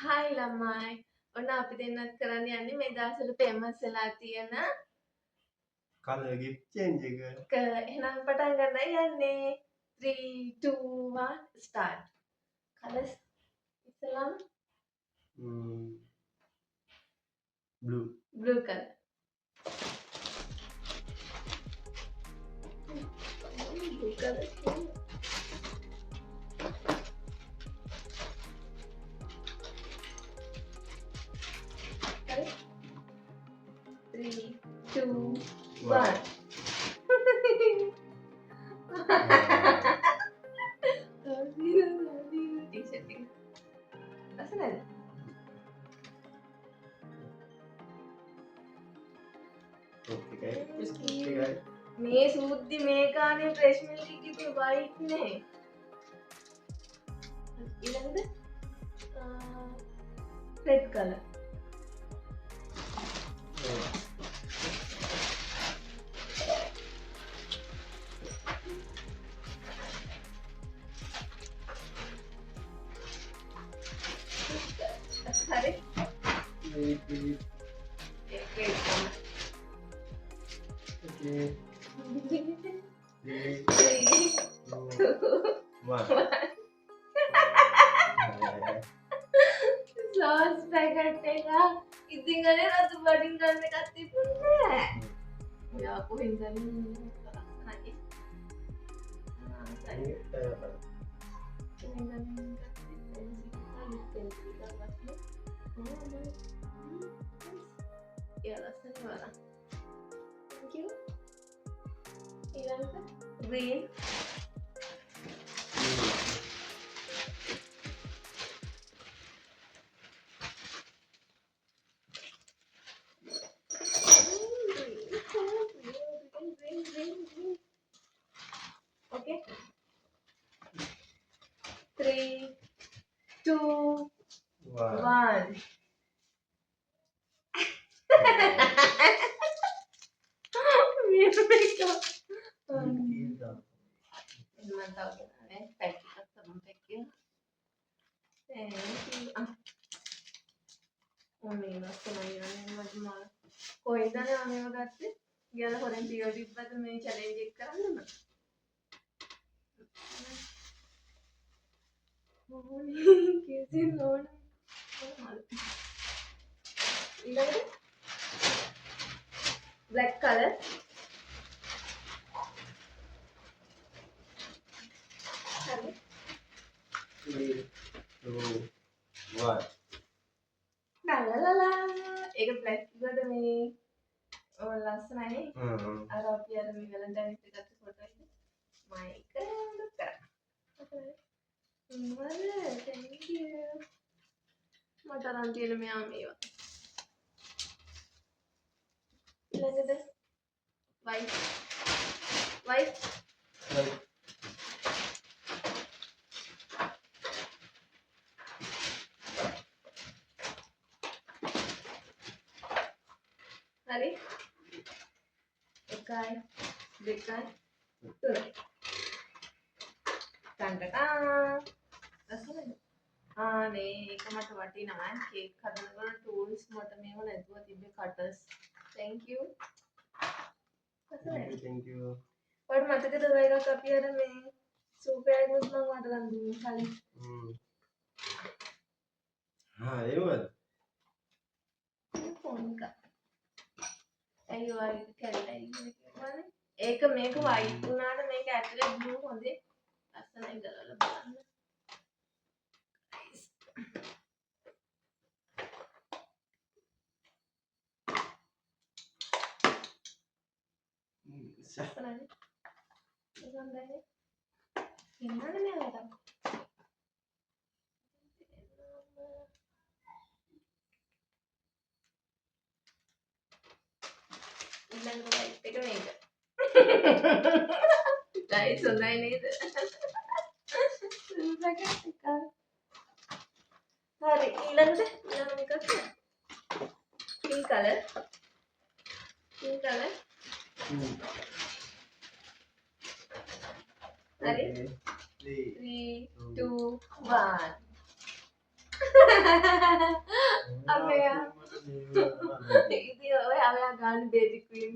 Hi ළමයි. ඔන්න අපි දෙන්නත් කරන්න යන්නේ මේ දවස්වල ෆේමස් වෙලා තියෙන කලර් gift change එක. එහෙනම් පටන් ගන්නයි යන්නේ. 3 2 1 start. Colors ඉස්සෙල්ලාම blue blue color. Blue color. Color. 3 2 1. T-shirt එක. ලස්සනද? okay මේ සූද්දි මේ කානේ ෆ්‍රෙෂ් මිල්ක් එකේ වයිට් නේ. ඊළඟට රෙඩ් කලර්. හරි. සෝස් පැකට් එක ඉතින් අර රතු බඩින් ගන්න එකක් තිබුණේ නෑ. ඔයා කොහෙන්ද ලස්සනයි. Green. Okay. 3 2 1. කොයිදද අනේව ගත්තේ? ගියාලා හොරෙන් පියෝ තිබ්බද මේ චැලෙන්ජ් එක කරන්නම? කිසි නෝන. ඊළඟට black color. හරි. 3 2 1 ලාලාලා. ඒක black එකට මේ ලස්සනයි. අර අපි අර මේ වැලන්ටයින්ස් එක ගත්ත ෆොටෝ එක. මයික් look කරා. thank you. මට අරන් තියෙන මෙයා මේවා. ඊළඟට white. හරි. එකයි දෙකයි තුනයි. ටන්ටටා. ලස්සනද? ආනේ ඒක මට වටිනවා. කේක් හදනකොට ටූල්ස් මට මේව නැතුව තිබ්බේ කටර්ස්. thank you. thank you ඔයාලට මතකද ඔය එකක් අපි අර මේ සූපයක් මුත් මම වඩලා දුන්නේ කලින්. ඒවද ෆෝන් එක. ඇයි ඔයාලට කැඩලා ඉන්නේ? ඒක මේක වයිට් වුණාට මේක ඇතුලේ බ්ලූ හොඳේ. ලස්සනයි ගලවලා බලන්න. ලස්සනයි. හොඳයි. ඉන්නනේ මෙයාට. ඊළඟ වයිට් එක මේක. ගයිස් හොඳයි නේද? හරි ඊළඟට ඊළඟ එකක් pink color. Ready? 3, 2, 1. අපේ ඉතින් ඔයා ගන්න බේබි ක්‍රීම්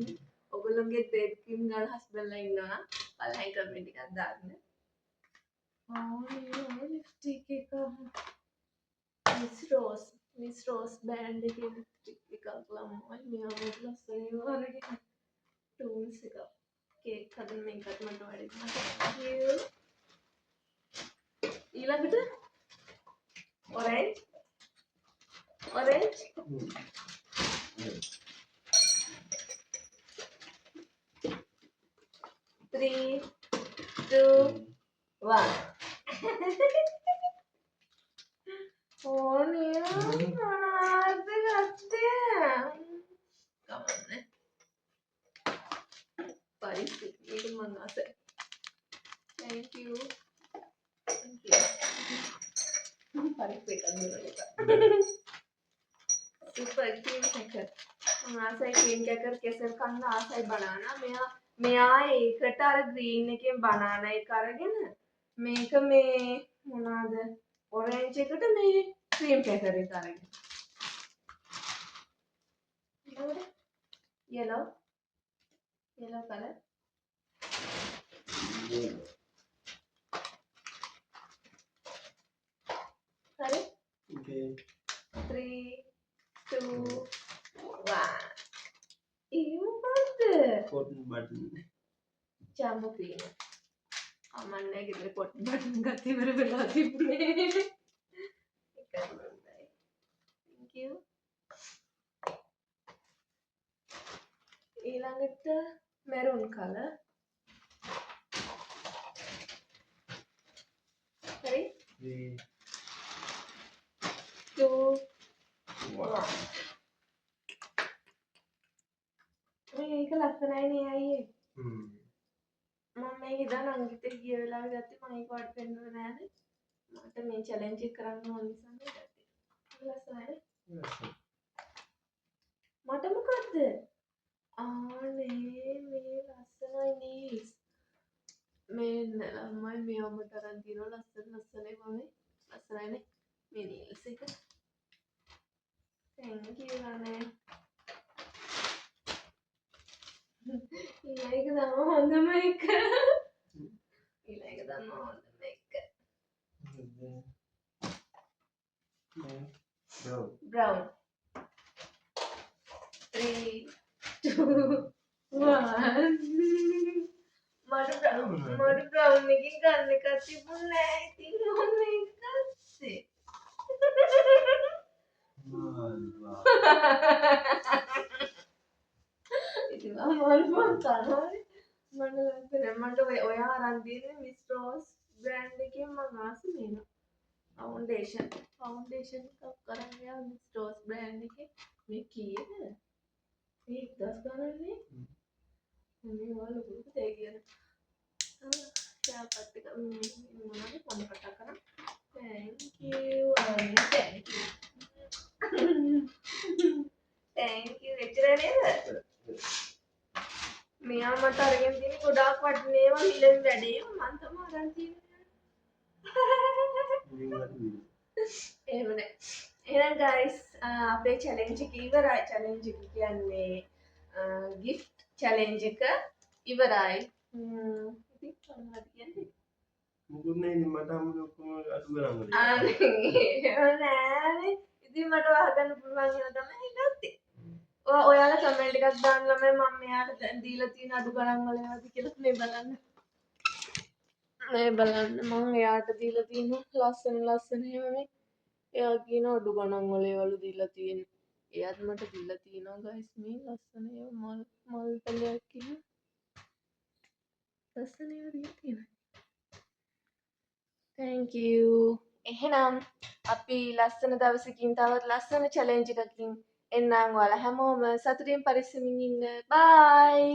ඔයගොල්ලෝගේ බේබි ක්‍රීම් ගන්න හස්බන්ඩ්ලා ඉන්නවා බලන්න කමෙන්ට් එකක් දාන්න ලිප්ස්ටික් එක මිස් රෝස් බෑන්ඩ් එකේ ලිප්ස්ටික් එකක් ළමයි මෙයාට ලස්සනයි වරගෙන ටූල්ස් එක කේක් හදන්න මේකත් මට වඩා ඊළඟට orange 3 2 1 ඕනේ මොනවද ගත්තේ කමන්නේ පරිස්සම් මේක මම අස thank you super cream cracker ආසයි cream cracker කෙසල් කන්න ආසයි බනානා මෙයා ඒකට අර green එකෙන් බනානා එක අරගෙන මේක මේ මොනවාද orange එකට මේ cream cracker එක අරගෙන yellow color Sorry? Okay. 3, 2, 1. Ew, what? Cotton button. Jumbo cream. අමන්නේ ගෙදර cotton button ගත්ත ඉවර වෙලා තිබුණේ. Thank you. ඊළඟට maroon color. Sorry? 3, 2, 1. මේක ලස්සනයි නේ අයියේ. Hmm. මම මේක ඉදන් අංගිත ගිය වෙලාවෙ ගත්තේ මම ඒක වට පෙන්නුවේ නෑනේ. මට මේ චැලෙන්ජ් එක කරන්න ඕන නිසා මේ ගත්තේ. ලස්සනයි. මට මොකද්ද? ආනේ මේ ලස්සනයි නීස්. මේ ළමයි මෙයාම තරම් දිනන ලස්සනයි මම ලස්සනයිනේ මේ නීල්ස් එක. thank you අනේ. ඊළඟ තමයි හොඳම එක. ඊළඟ තමයි හොඳම එක. brown 3 2 1 මට brown එකකින් ගන්න එකක් තිබුණේ නෑ ඉතින් මම මේක ගත්තේ ඉතින් මම කනවනේ මට ලස්සන මට ඔයා අරන් දෙන්නේ මිස් රෝස් බ්‍රෑන්ඩ් එකෙන් මම ආසෙ මේක ෆවුන්ඩේෂන් එකක් කරන් ගියා මිස් රෝස් බ්‍රෑන්ඩ් එකේ මේ කීයද මේ 10 ගණන්නේ මේ වල ලොකු දෙයක් කියන යාපත් එක මොනවද මම කතා කරා thank you thank you එච්චර නේද මෙයා මට අරගෙන තියෙන ගොඩාක් වටින ඒවා මිලෙන් වැඩේ මම තමයි අරන් තියෙන්නේ එහෙම නෑ එහෙනම් guys අපේ challenge එක ඉවරයි challenge එක කියන්නේ gift challenge එක ඉවරයි ඉතින් මොනවද කියන්නේ මුකුත් නෑ ඉතින් මට අම්මලා ඔක්කොම අඩු කරාම නෑනේ ඉතින් මට වහගන්න පුළුවන් ඒවා තමයි ගත්තේ ඔයාලා කමෙන්ට් එකක් දාන්න ළමයි මම මෙයාට දීලා තියෙන අඩු ගණන් වල ඒවාද කියලා මේ බලන්න මම එයාට දීලා තියෙන ලස්සන ඒවා මේ එයා කියන අඩු ගණන් වල ඒවලු දීලා තියෙන එයාත් මට දීලා තියෙනවා ගයිස් මේ ලස්සන ඒවා මල් පැලයක් කියන ලස්සන ඒවා දීලා තියෙනවා thank you එහෙනම් අපි ලස්සන දවසකින් තවත් ලස්සන challenge එකකින් එන්නම් ඔයාලා හැමෝම සතුටින් පරිස්සමින් ඉන්න bye